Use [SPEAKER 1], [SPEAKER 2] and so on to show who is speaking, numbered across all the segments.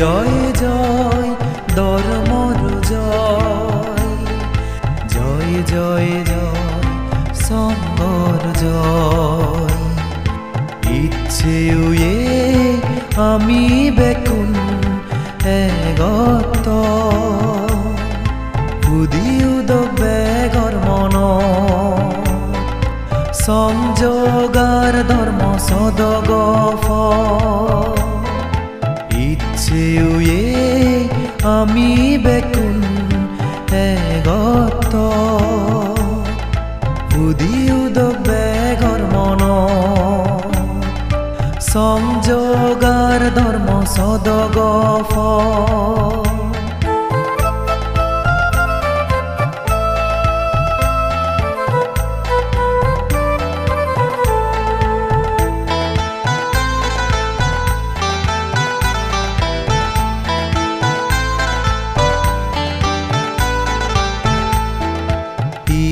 [SPEAKER 1] জয় জয় ধর্মর জয়, জয় জয় জয় সঙ্গর জয়। ইচ্ছেও আমি বেকুন এগত বুদিউদ বেগর মন সংযোগার ধর্ম সদগফ। ইচ্ছেও আমি বেকুন এগত বুদিউদ বেগর মন সংযোগার ধর্ম সদগফ।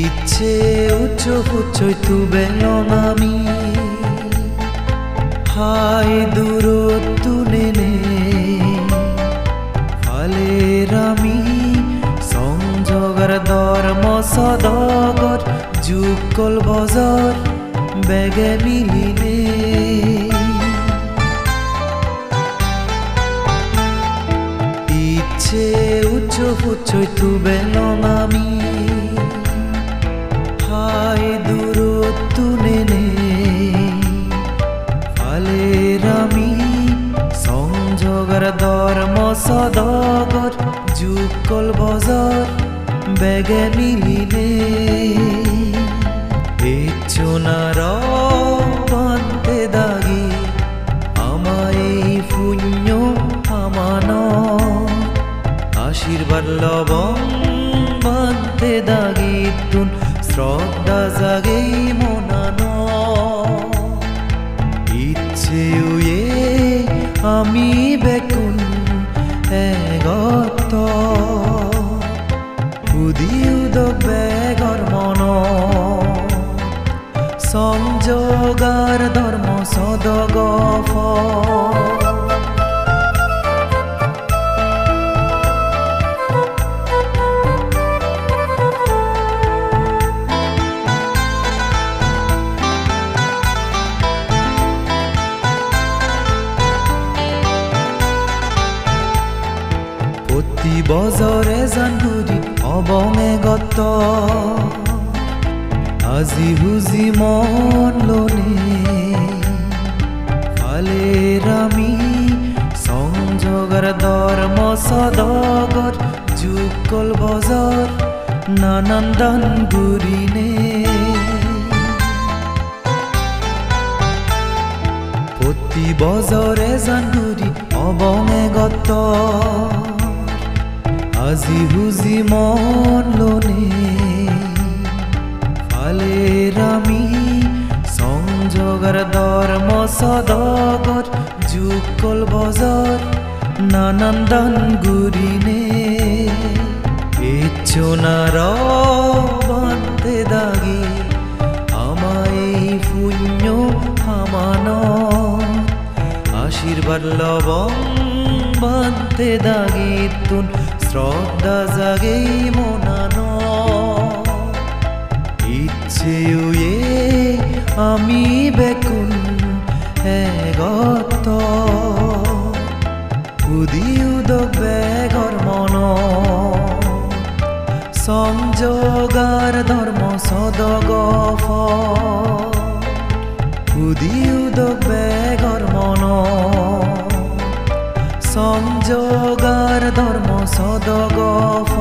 [SPEAKER 1] ইচ্ছে উচ্চ উচ্চই তু বেলন আমি হাই দূরত্ব নেনে ফালের আমি সংযোগর ধর্ম সদগর যুগল বজর বেগে মিলিনে। ইচ্ছে উচ্চ উচ্চই তু বেলন আমি হাই দূরত্ব নেনে ফালের আমি সংযোগর ধর্ম সদগর যুগল বজর বেগে মিলিনে। চোনার বান্তে দাগি আমায় পুণ্য আমান আশীর্বাদ লবং বান্তে দাগি তুন শ্রদ্ধা জাগে মনান। ইচ্ছেও আমি বেকুন এগত বুদিউদ বেগর মন সংযোগার ধর্ম সদগফ। প্রতি বজরে জানুরি অবমে গত আজি হুজি মন লোনে ফালের আমি সংযোগর ধর্ম সদগর যুগল বজর নানান দান গুরিনে। প্রতি বজরে জানুরি অবমে গত আজি হুজি মন লোনে ফালের আমি সংযোগর ধর্ম সদগর যুগল বজর নানান দান গুরিনে। চোনার বান্তে দাগি আমায় পুণ্য আমান আশীর্বাদ লবং বান্তে দাগি তুন শ্রদ্ধা জাগে মনান। ইচ্ছেও আমি বেকুন এগত বুদিউদ বেগর মন সংযোগার ধর্ম সদগফ। বুদিউদ বেগর মন সংযোগার ধর্ম সদগফ।